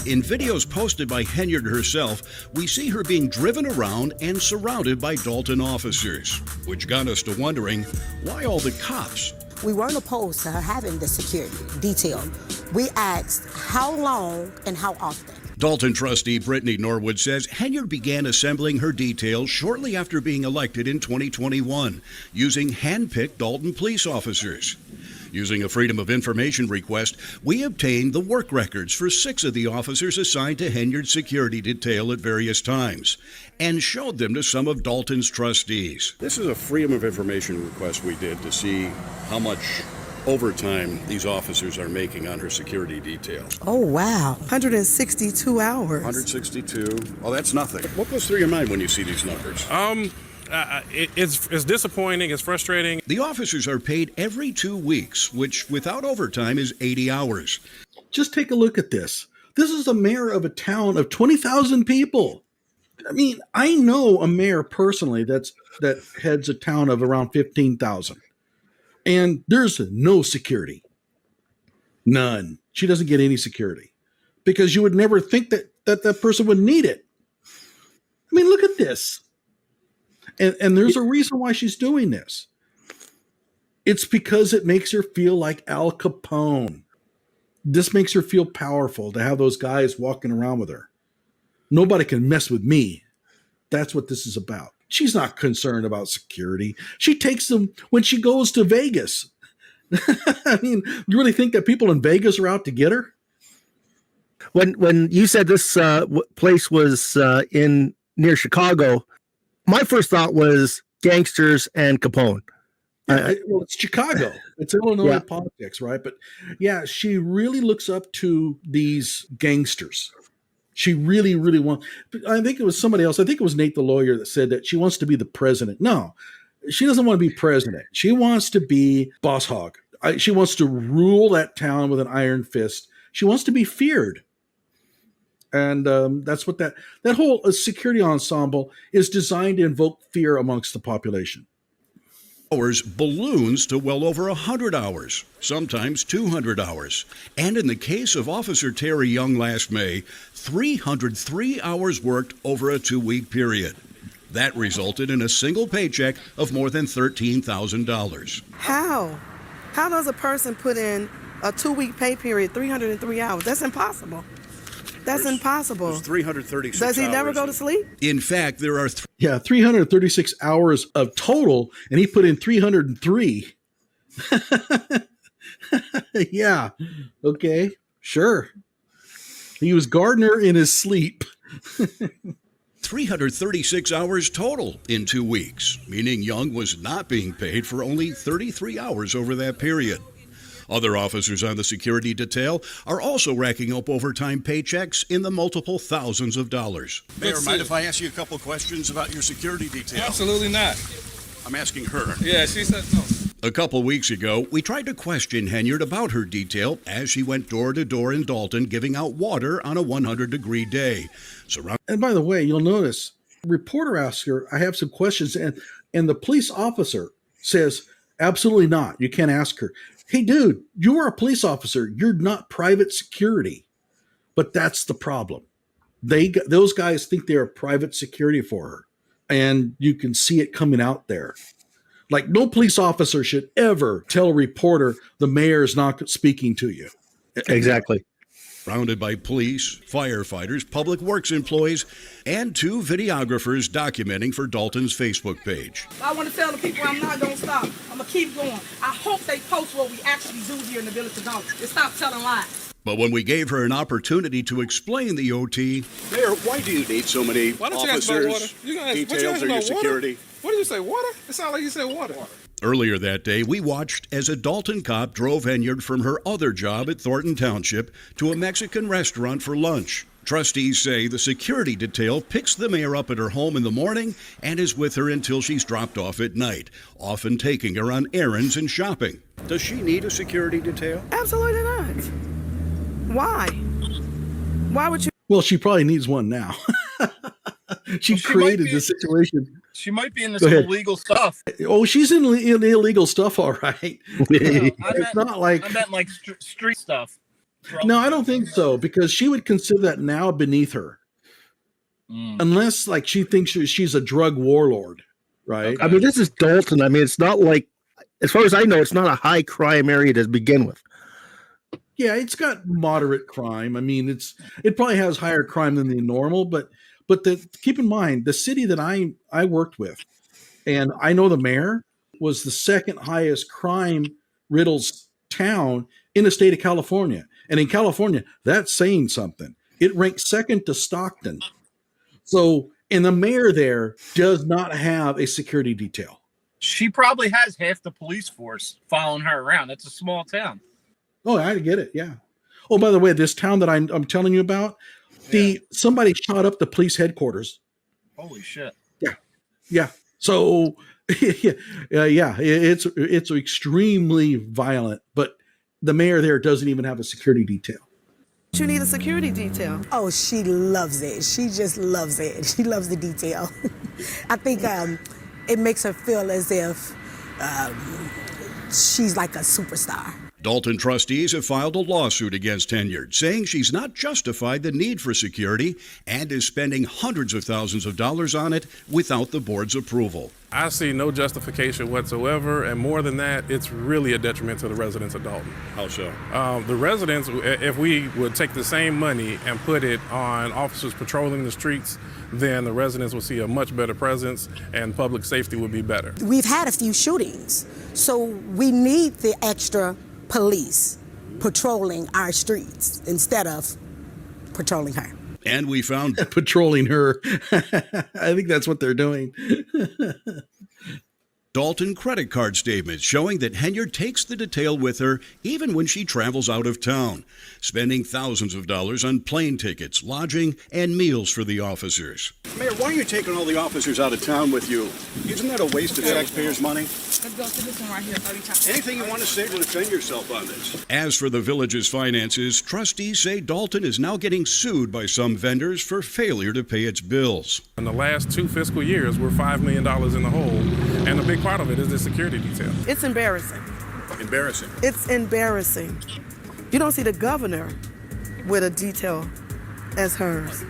In videos posted by Henyard herself, we see her being driven around and surrounded by Dolton officers, which got us to wondering, why all the cops? We weren't opposed to her having the security detail. We asked how long and how often. Dolton trustee Brittany Norwood says Henyard began assembling her details shortly after being elected in 2021, using hand-picked Dolton police officers. Using a Freedom of Information request, we obtained the work records for 6 of the officers assigned to Henyard's security detail at various times, and showed them to some of Dolton's trustees. This is a Freedom of Information request we did to see how much overtime these officers are making on her security detail. Oh, wow. 162 hours. 162. Oh, that's nothing. What goes through your mind when you see these numbers? It's disappointing. It's frustrating. The officers are paid every 2 weeks, which without overtime is 80 hours. Just take a look at this. This is the mayor of a town of 20,000 people. I mean, I know a mayor personally that heads a town of around 15,000. And there's no security. None. She doesn't get any security because you would never think that person would need it. I mean, look at this. And there's a reason why she's doing this. It's because it makes her feel like Al Capone. This makes her feel powerful to have those guys walking around with her. Nobody can mess with me. That's what this is about. She's not concerned about security. She takes them when she goes to Vegas. I mean, you really think that people in Vegas are out to get her? When you said this place was in near Chicago, my first thought was gangsters and Capone. Well, it's Chicago. It's Illinois politics, right? But yeah, she really looks up to these gangsters. She really, really wants. I think it was somebody else. I think it was Nate the lawyer that said that she wants to be the president. No, she doesn't want to be president. She wants to be boss hog. She wants to rule that town with an iron fist. She wants to be feared. And that's what that whole security ensemble is designed to invoke fear amongst the population. Hours balloons to well over 100 hours, sometimes 200 hours. And in the case of Officer Terry Young last May, 303 hours worked over a 2-week period. That resulted in a single paycheck of more than $13,000. How? How does a person put in a 2-week pay period, 303 hours? That's impossible. That's impossible. There's 336 Does he hours. never go to sleep? In fact, there are 336 hours of total, and he put in 303. Yeah. Okay. Sure. He was Gardner in his sleep. 336 hours total in 2 weeks, meaning Young was not being paid for only 33 hours over that period. Other officers on the security detail are also racking up overtime paychecks in the multiple thousands of dollars. Mayor, mind if I ask you a couple questions about your security detail? Absolutely not. I'm asking her. Yeah, she said no. A couple weeks ago, we tried to question Henyard about her detail as she went door to door in Dolton giving out water on a 100-degree day. And by the way, you'll notice, the reporter asks her, I have some questions, and the police officer says, absolutely not. You can't ask her. Hey, dude, you are a police officer. You're not private security. But that's the problem. Those guys think they're private security for her. And you can see it coming out there. Like, no police officer should ever tell a reporter the mayor is not speaking to you. Exactly. Surrounded by police, firefighters, public works employees, and 2 videographers documenting for Dolton's Facebook page. I want to tell the people I'm not going to stop. I'm going to keep going. I hope they post what we actually do here in the village of Dolton and stop telling lies. But when we gave her an opportunity to explain the OT, Mayor, why do you need so many officers, details, or your security? What did you say, water? It sounded like you said water. Earlier that day, we watched as a Dolton cop drove Henyard from her other job at Thornton Township to a Mexican restaurant for lunch. Trustees say the security detail picks the mayor up at her home in the morning and is with her until she's dropped off at night, often taking her on errands and shopping. Does she need a security detail? Absolutely not. Why? Why would you? Well, she probably needs one now. She created the situation. She might be into some illegal stuff. Oh, she's in illegal stuff, all right. I meant like street stuff. No, I don't think so, because she would consider that now beneath her. Unless like she thinks she's a drug warlord, right? Okay. I mean, this is Dolton. I mean, it's not like, as far as I know, it's not a high crime area to begin with. Yeah, it's got moderate crime. I mean, it probably has higher crime than the normal, but keep in mind the city that I worked with, and I know the mayor was the second highest crime riddles town in the state of California, and in California that's saying something. It ranks second to Stockton. So, and the mayor there does not have a security detail. She probably has half the police force following her around. It's a small town. Oh, I get it. Yeah. Oh, by the way, this town that I'm telling you about, somebody shot up the police headquarters. Holy shit. Yeah. So, it's extremely violent. But the mayor there doesn't even have a security detail. You need a security detail. Oh, she loves it. She just loves it. She loves the detail. I think it makes her feel as if she's like a superstar. Dolton trustees have filed a lawsuit against Henyard, saying she's not justified the need for security and is spending hundreds of thousands of dollars on it without the board's approval. I see no justification whatsoever, and more than that, it's really a detriment to the residents of Dolton. How so? The residents, if we would take the same money and put it on officers patrolling the streets, then the residents will see a much better presence and public safety would be better. We've had a few shootings, so we need the extra police patrolling our streets instead of patrolling her. And we found Patrolling her. I think that's what they're doing. Dolton credit card statements showing that Henyard takes the detail with her even when she travels out of town, spending thousands of dollars on plane tickets, lodging, and meals for the officers. Mayor, why are you taking all the officers out of town with you? Isn't that a waste of taxpayers' money? Let's go to this one right here. Anything you want to say to defend yourself on this? As for the village's finances, trustees say Dolton is now getting sued by some vendors for failure to pay its bills. In the last 2 fiscal years, we're $5 million in the hole, and a big part of it is the security detail. It's embarrassing. Embarrassing. It's embarrassing. You don't see the governor with a detail as hers.